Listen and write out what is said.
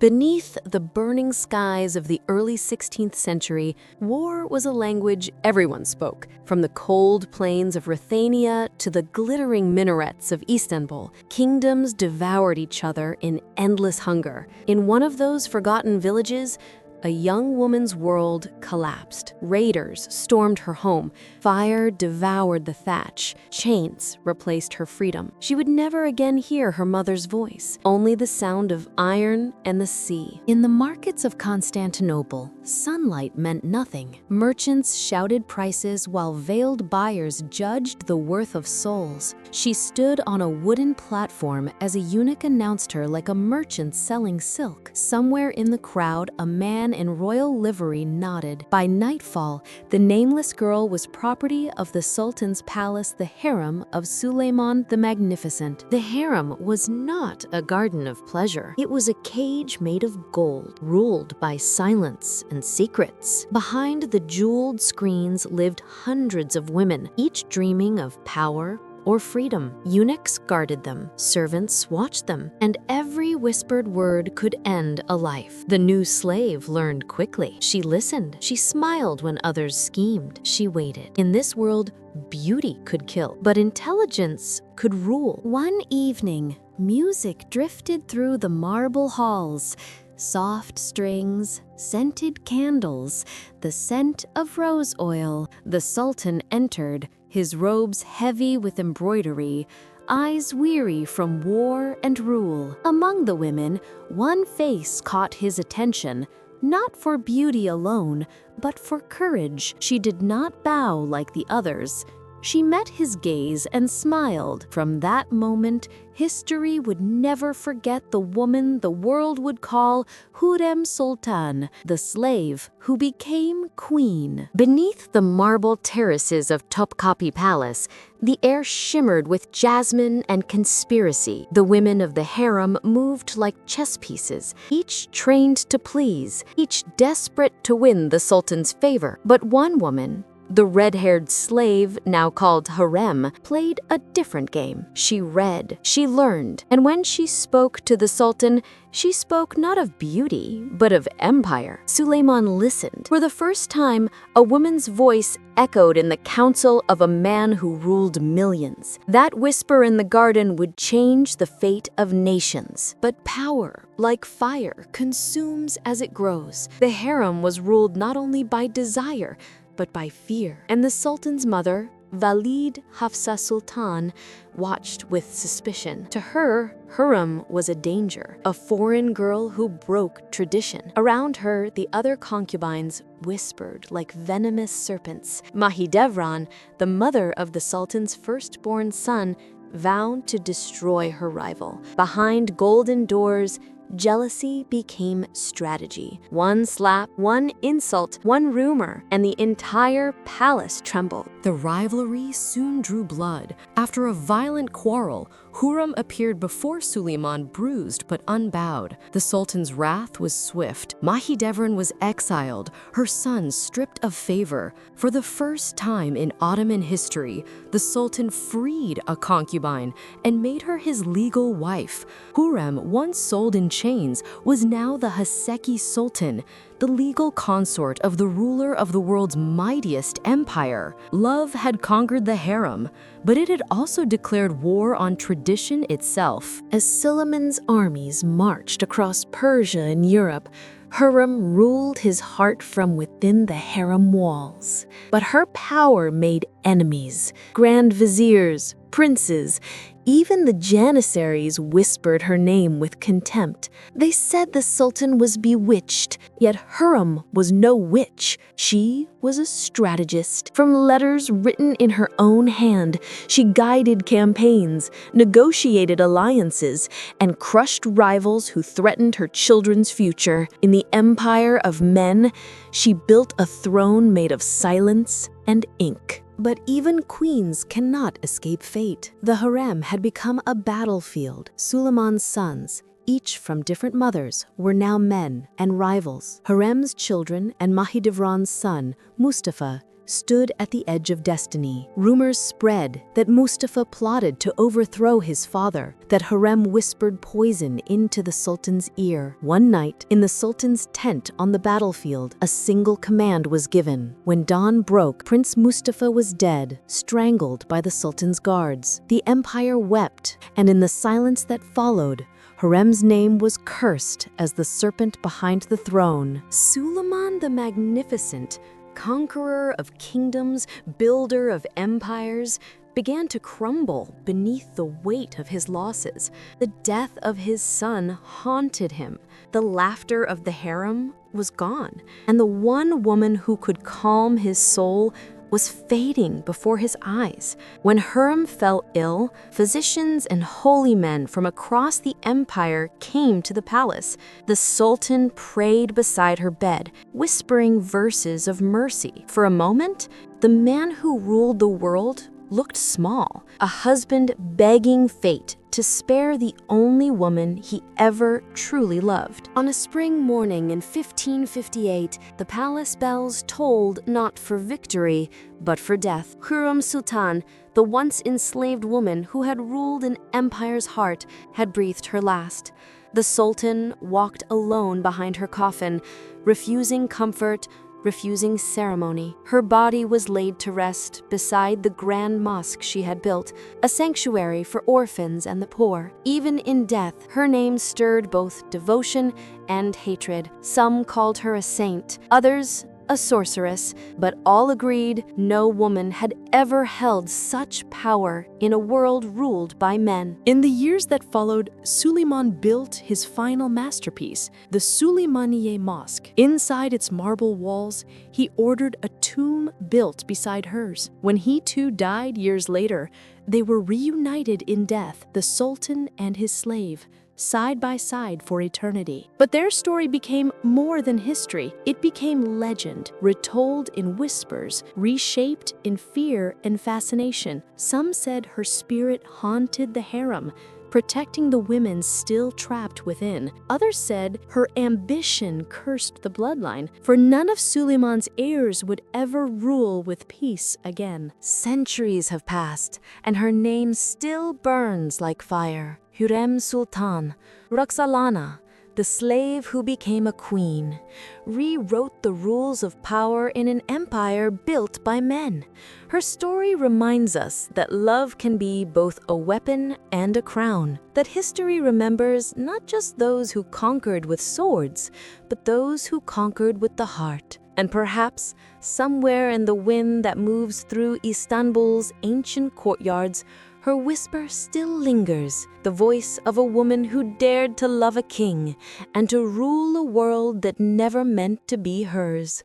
Beneath the burning skies of the early 16th century, war was a language everyone spoke. From the cold plains of Ruthenia to the glittering minarets of Istanbul, kingdoms devoured each other in endless hunger. In one of those forgotten villages, a young woman's world collapsed. Raiders stormed her home. Fire devoured the thatch. Chains replaced her freedom. She would never again hear her mother's voice, only the sound of iron and the sea. In the markets of Constantinople, sunlight meant nothing. Merchants shouted prices while veiled buyers judged the worth of souls. She stood on a wooden platform as a eunuch announced her like a merchant selling silk. Somewhere in the crowd, a man in royal livery nodded. By nightfall, the nameless girl was property of the Sultan's palace, the Hürrem of Suleiman the Magnificent. The harem was not a garden of pleasure. It was a cage made of gold, ruled by silence and secrets. Behind the jeweled screens lived hundreds of women, each dreaming of power or freedom. Eunuchs guarded them, servants watched them, and every whispered word could end a life. The new slave learned quickly. She listened. She smiled when others schemed. She waited. In this world, beauty could kill, but intelligence could rule. One evening, music drifted through the marble halls. Soft strings, scented candles, the scent of rose oil. The Sultan entered, his robes heavy with embroidery, eyes weary from war and rule. Among the women, one face caught his attention, not for beauty alone, but for courage. She did not bow like the others. She met his gaze and smiled. From that moment, history would never forget the woman the world would call Hürrem Sultan, the slave who became queen. Beneath the marble terraces of Topkapi Palace, the air shimmered with jasmine and conspiracy. The women of the harem moved like chess pieces, each trained to please, each desperate to win the Sultan's favor. But one woman, the red-haired slave, now called Hürrem, played a different game. She read, she learned, and when she spoke to the Sultan, she spoke not of beauty, but of empire. Suleiman listened. For the first time, a woman's voice echoed in the council of a man who ruled millions. That whisper in the garden would change the fate of nations. But power, like fire, consumes as it grows. The harem was ruled not only by desire, but by fear. And the Sultan's mother, Valide Hafsa Sultan, watched with suspicion. To her, Hürrem was a danger, a foreign girl who broke tradition. Around her, the other concubines whispered like venomous serpents. Mahidevran, the mother of the Sultan's firstborn son, vowed to destroy her rival. Behind golden doors, jealousy became strategy. One slap, one insult, one rumor, and the entire palace trembled. The rivalry soon drew blood. After a violent quarrel, Hürrem appeared before Suleiman bruised but unbowed. The Sultan's wrath was swift. Mahidevran was exiled, her son stripped of favor. For the first time in Ottoman history, the Sultan freed a concubine and made her his legal wife. Hürrem, once sold in chains, was now the Haseki Sultan, the legal consort of the ruler of the world's mightiest empire. Love had conquered the harem, but it had also declared war on tradition itself. As Suleiman's armies marched across Persia and Europe, Hürrem ruled his heart from within the harem walls. But her power made enemies, grand viziers, princes. Even the janissaries whispered her name with contempt. They said the Sultan was bewitched, yet Hürrem was no witch. She was a strategist. From letters written in her own hand, she guided campaigns, negotiated alliances, and crushed rivals who threatened her children's future. In the empire of men, she built a throne made of silence and ink. But even queens cannot escape fate. The harem had become a battlefield. Suleiman's sons, each from different mothers, were now men and rivals. Hürrem's children and Mahidevran's son, Mustafa, stood at the edge of destiny. Rumors spread that Mustafa plotted to overthrow his father, that Hürrem whispered poison into the Sultan's ear. One night, in the Sultan's tent on the battlefield, a single command was given. When dawn broke, Prince Mustafa was dead, strangled by the Sultan's guards. The empire wept, and in the silence that followed, Hürrem's name was cursed as the serpent behind the throne. Suleiman the Magnificent, conqueror of kingdoms, builder of empires, began to crumble beneath the weight of his losses. The death of his son haunted him. The laughter of the harem was gone, and the one woman who could calm his soul was fading before his eyes. When Hürrem fell ill, physicians and holy men from across the empire came to the palace. The Sultan prayed beside her bed, whispering verses of mercy. For a moment, the man who ruled the world looked small, a husband begging fate to spare the only woman he ever truly loved. On a spring morning in 1558, the palace bells tolled not for victory, but for death. Hürrem Sultan, the once enslaved woman who had ruled an empire's heart, had breathed her last. The Sultan walked alone behind her coffin, refusing comfort, refusing ceremony. Her body was laid to rest beside the grand mosque she had built, a sanctuary for orphans and the poor. Even in death, her name stirred both devotion and hatred. Some called her a saint, others a sorceress, but all agreed no woman had ever held such power in a world ruled by men. In the years that followed, Suleiman built his final masterpiece, the Süleymaniye Mosque. Inside its marble walls, he ordered a tomb built beside hers. When he too died years later, they were reunited in death, the Sultan and his slave, side by side for eternity. But their story became more than history. It became legend, retold in whispers, reshaped in fear and fascination. Some said her spirit haunted the harem, protecting the women still trapped within. Others said her ambition cursed the bloodline, for none of Suleiman's heirs would ever rule with peace again. Centuries have passed, and her name still burns like fire. Hürrem Sultan, Roxelana, the slave who became a queen, rewrote the rules of power in an empire built by men. Her story reminds us that love can be both a weapon and a crown, that history remembers not just those who conquered with swords, but those who conquered with the heart. And perhaps, somewhere in the wind that moves through Istanbul's ancient courtyards, her whisper still lingers, the voice of a woman who dared to love a king and to rule a world that never meant to be hers.